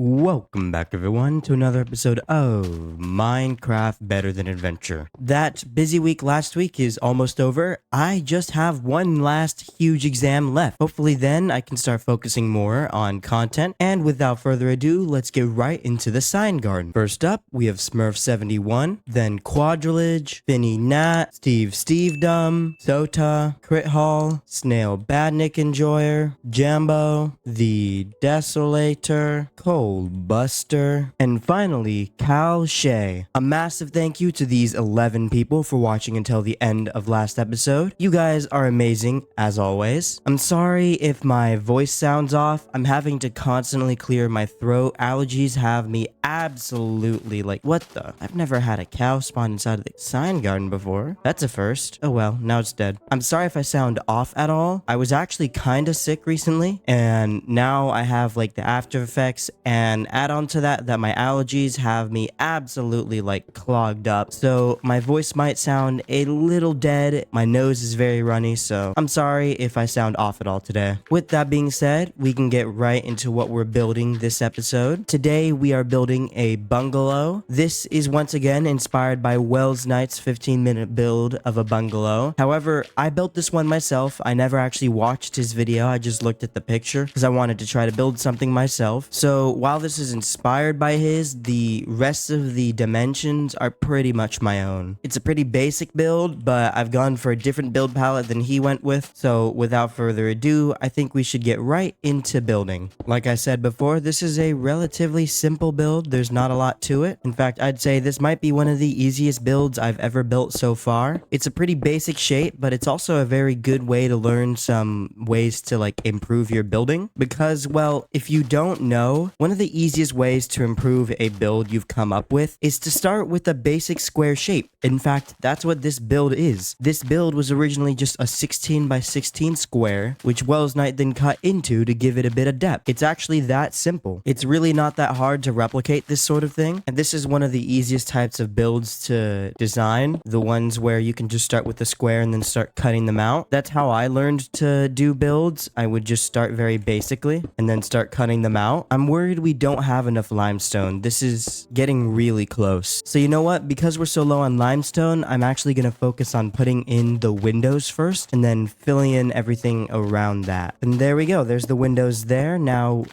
Welcome back everyone to another episode of Minecraft Better Than Adventure. That busy week last week is almost over. I just have one last huge exam left. Hopefully then I can start focusing more on content. And without further ado, let's get right into the sign garden. First up, we have Smurf71, then Quadrilige, Finny Nat, Steve Dumb, Sota, Crit Hall, Snail Badnick Enjoyer, Jambo, The Desolator, Cole Buster, and finally, Cal Shay. A massive thank you to these 11 people for watching until the end of last episode. You guys are amazing, as always. I'm sorry if my voice sounds off. I'm having to constantly clear my throat. Allergies have me absolutely what the? I've never had a cow spawn inside of the sign garden before. That's a first. Oh well, now it's dead. I'm sorry if I sound off at all. I was actually kinda sick recently, and now I have the after effects, and add on to that my allergies have me absolutely clogged up, so my voice might sound a little dead. My nose is very runny, so I'm sorry if I sound off at all today. With that being said, we can get right into what we're building this episode. Today we are building a bungalow. This is once again inspired by Wells Knight's 15-minute build of a bungalow. However, I built this one myself. I never actually watched his video. I just looked at the picture because I wanted to try to build something myself. So while this is inspired by his, the rest of the dimensions are pretty much my own. It's a pretty basic build, but I've gone for a different build palette than he went with. So without further ado, I think we should get right into building. Like I said before, this is a relatively simple build. There's not a lot to it. In fact, I'd say this might be one of the easiest builds I've ever built so far. It's a pretty basic shape, but it's also a very good way to learn some ways to improve your building. Because, well, if you don't know, one of the easiest ways to improve a build you've come up with is to start with a basic square shape. In fact, that's what this build is. This build was originally just a 16 by 16 square, which Wells Knight then cut into to give it a bit of depth. It's actually that simple. It's really not that hard to replicate this sort of thing, and this is one of the easiest types of builds to design, the ones where you can just start with the square and then start cutting them out. That's how I learned to do builds. I would just start very basically and then start cutting them out. I'm worried we don't have enough limestone. This is getting really close. So you know what? Because we're so low on limestone, I'm actually going to focus on putting in the windows first and then filling in everything around that. And there we go. There's the windows there. Now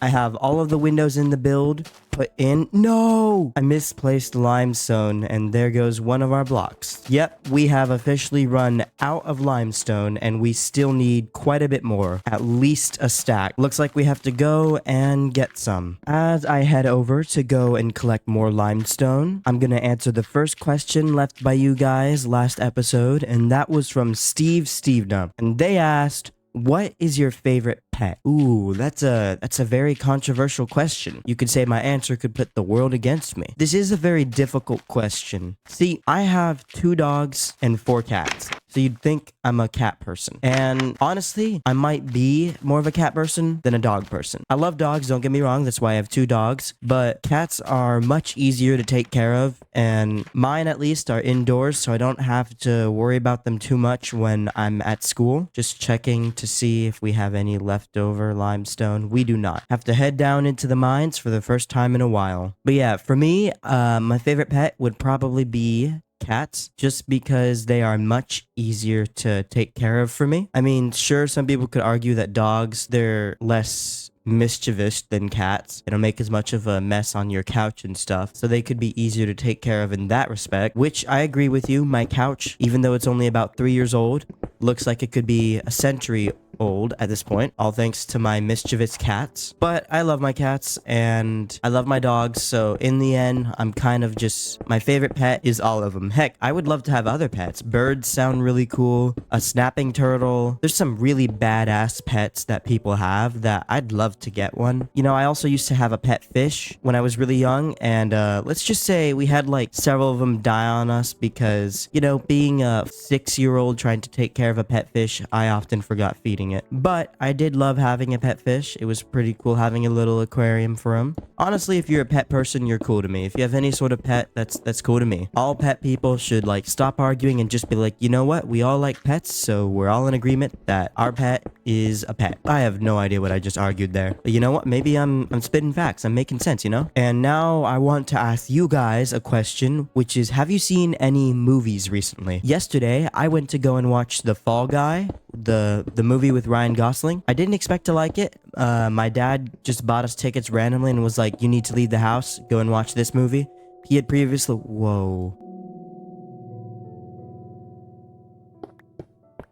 I have all of the windows in the build put in. No! I misplaced limestone, and there goes one of our blocks. Yep, we have officially run out of limestone, and we still need quite a bit more. At least a stack. Looks like we have to go and get some. As I head over to go and collect more limestone, I'm gonna answer the first question left by you guys last episode, and that was from Steve Dumb. And they asked, what is your favorite pet? Ooh, that's a very controversial question. You could say my answer could put the world against me. This is a very difficult question. See, I have 2 dogs and 4 cats. So you'd think I'm a cat person. And honestly, I might be more of a cat person than a dog person. I love dogs, don't get me wrong. That's why I have 2 dogs. But cats are much easier to take care of. And mine, at least, are indoors, so I don't have to worry about them too much when I'm at school. Just checking to see if we have any leftover limestone. We do not. Have to head down into the mines for the first time in a while. But yeah, for me, my favorite pet would probably be cats, just because they are much easier to take care of for me. I mean, sure, some people could argue that dogs, they're less mischievous than cats. They don't make as much of a mess on your couch and stuff, so they could be easier to take care of in that respect, which I agree with you. My couch, even though it's only about 3 years old, looks like it could be a century old at this point, all thanks to my mischievous cats. But I love my cats and I love my dogs, so in the end, I'm kind of just, my favorite pet is all of them. Heck, I would love to have other pets. Birds sound really cool. A snapping turtle. There's some really badass pets that people have that I'd love to get one. You know, I also used to have a pet fish when I was really young, and let's just say we had several of them die on us because, you know, being a 6-year-old trying to take care of a pet fish, I often forgot feeding it. But I did love having a pet fish. It was pretty cool having a little aquarium for him. Honestly, if you're a pet person, you're cool to me. If you have any sort of pet, that's cool to me. All pet people should stop arguing and just be like, you know what? We all like pets, so we're all in agreement that our pet is a pet. I have no idea what I just argued there. But you know what? Maybe I'm spitting facts. I'm making sense, you know? And now I want to ask you guys a question, which is, have you seen any movies recently? Yesterday, I went to go and watch The Fall Guy, the movie with Ryan Gosling. I didn't expect to like it. My dad just bought us tickets randomly and was like, you need to leave the house, go and watch this movie. He had previously... Whoa.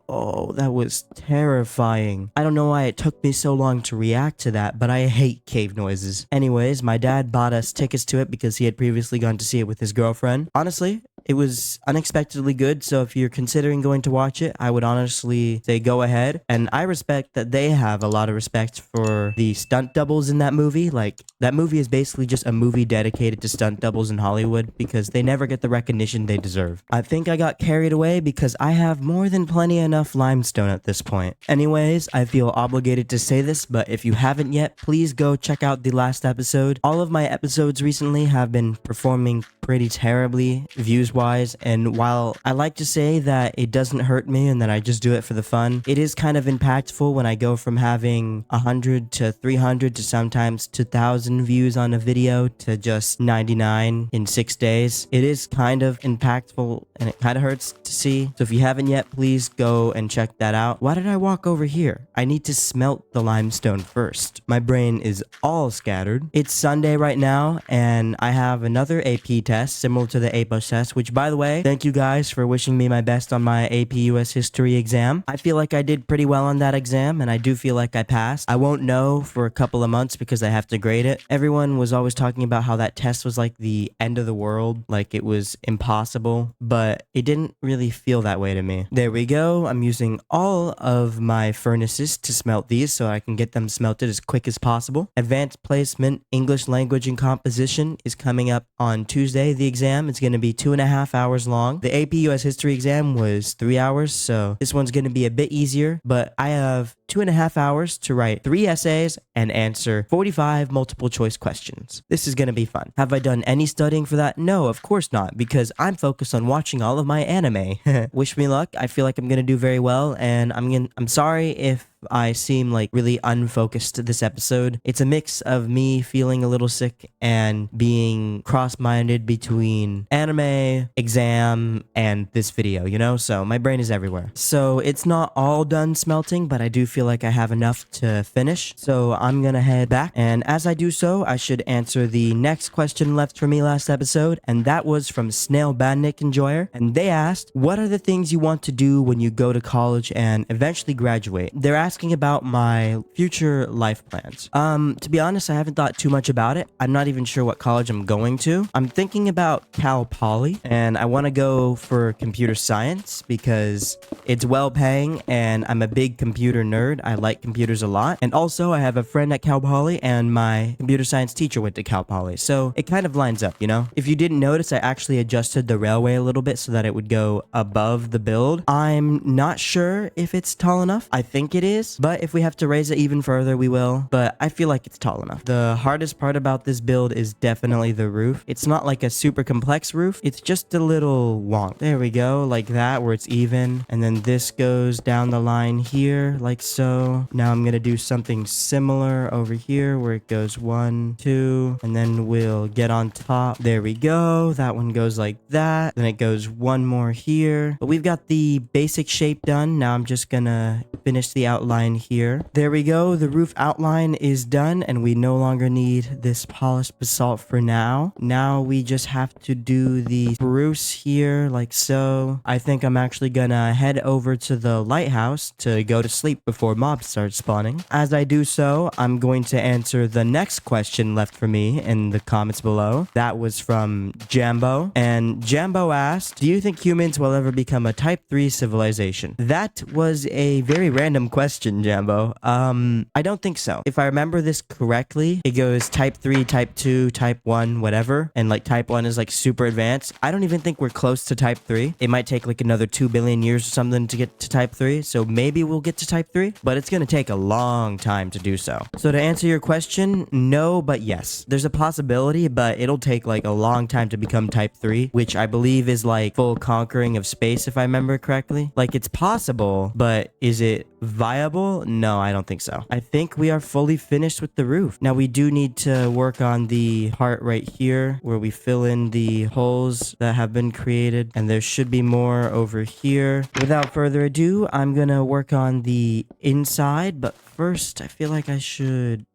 Oh, that was terrifying. I don't know why it took me so long to react to that, but I hate cave noises. Anyways, my dad bought us tickets to it because he had previously gone to see it with his girlfriend. Honestly, it was unexpectedly good, so if you're considering going to watch it, I would honestly say go ahead. And I respect that they have a lot of respect for the stunt doubles in that movie. Like, that movie is basically just a movie dedicated to stunt doubles in Hollywood because they never get the recognition they deserve. I think I got carried away because I have more than plenty enough limestone at this point. Anyways, I feel obligated to say this, but if you haven't yet, please go check out the last episode. All of my episodes recently have been performing pretty terribly views-wise, and while I like to say that it doesn't hurt me and that I just do it for the fun, it is kind of impactful when I go from having 100 to 300 to sometimes 2,000 views on a video to just 99 in 6 days. It is kind of impactful and it kind of hurts to see. So if you haven't yet, please go and check that out. Why did I walk over here? I need to smelt the limestone first. My brain is all scattered. It's Sunday right now and I have another AP test similar to the A+ test, which, by the way, thank you guys for wishing me my best on my AP US history exam. I feel like I did pretty well on that exam and I do feel like I passed. I won't know for a couple of months because I have to grade it. Everyone was always talking about how that test was like the end of the world, like it was impossible, but it didn't really feel that way to me. There we go. I'm using all of my furnaces to smelt these so I can get them smelted as quick as possible. Advanced placement English language and composition is coming up on Tuesday. The exam is going to be 2.5 hours long. The AP US history exam was 3 hours, so this one's going to be a bit easier, but I have 2.5 hours to write 3 essays and answer 45 multiple choice questions. This is going to be fun. Have I done any studying for that? No, of course not, because I'm focused on watching all of my anime. Wish me luck. I feel like I'm going to do very well, and I'm sorry if I seem like really unfocused this episode. It's a mix of me feeling a little sick and being cross-minded between anime, exam, and this video, you know? So my brain is everywhere. So it's not all done smelting, but I do feel like I have enough to finish. So I'm gonna head back, and as I do so, I should answer the next question left for me last episode, and that was from Snail Badnick Enjoyer, and they asked, what are the things you want to do when you go to college and eventually graduate? They're asking about my future life plans. To be honest, I haven't thought too much about it. I'm not even sure what college I'm going to. I'm thinking about Cal Poly, and I want to go for computer science because it's well paying and I'm a big computer nerd. I like computers a lot. And also I have a friend at Cal Poly and my computer science teacher went to Cal Poly. So it kind of lines up, you know? If you didn't notice, I actually adjusted the railway a little bit so that it would go above the build. I'm not sure if it's tall enough. I think it is. But if we have to raise it even further, we will. But I feel like it's tall enough. The hardest part about this build is definitely the roof. It's not like a super complex roof. It's just a little wonk. There we go, like that, where it's even. And then this goes down the line here, like so. Now I'm gonna do something similar over here, where it goes 1, 2, and then we'll get on top. There we go. That one goes like that. Then it goes one more here. But we've got the basic shape done. Now I'm just gonna finish the outline here. There we go. The roof outline is done and we no longer need this polished basalt for now. Now we just have to do the spruce here like so. I think I'm actually gonna head over to the lighthouse to go to sleep before mobs start spawning. As I do so, I'm going to answer the next question left for me in the comments below. That was from Jambo, and Jambo asked, do you think humans will ever become a type 3 civilization? That was a very random question, Jambo. I don't think so. If I remember this correctly, it goes type 3, type 2, type 1, whatever. And like type 1 is like super advanced. I don't even think we're close to type 3. It might take like another 2 billion years or something to get to type 3. So maybe we'll get to type 3, but it's going to take a long time to do so. So to answer your question, no, but yes. There's a possibility, but it'll take like a long time to become type 3, which I believe is like full conquering of space, if I remember correctly. Like it's possible, but is it viable? No, I don't think so. I think we are fully finished with the roof. Now we do need to work on the part right here where we fill in the holes that have been created, and there should be more over here. Without further ado, I'm gonna work on the inside, but first I feel like I should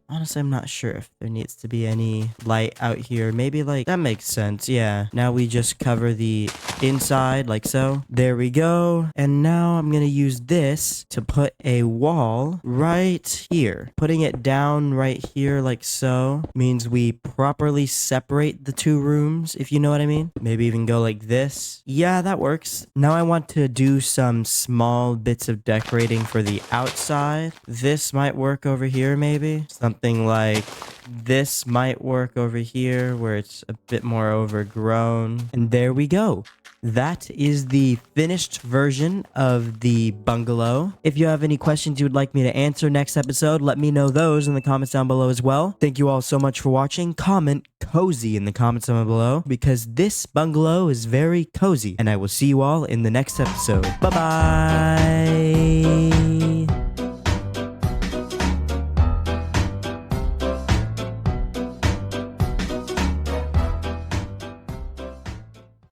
honestly, I'm not sure if there needs to be any light out here. Maybe like that makes sense. Yeah. Now we just cover the inside like so. There we go. And now I'm going to use this to put a wall right here. Putting it down right here like so means we properly separate the two rooms, if you know what I mean. Maybe even go like this. Yeah, that works. Now I want to do some small bits of decorating for the outside. This might work over here maybe. Something like this might work over here where it's a bit more overgrown. And there we go. That is the finished version of the bungalow. If you have any questions you would like me to answer next episode, let me know those in the comments down below as well. Thank you all so much for watching. Comment cozy in the comments down below because this bungalow is very cozy. And I will see you all in the next episode. Bye-bye.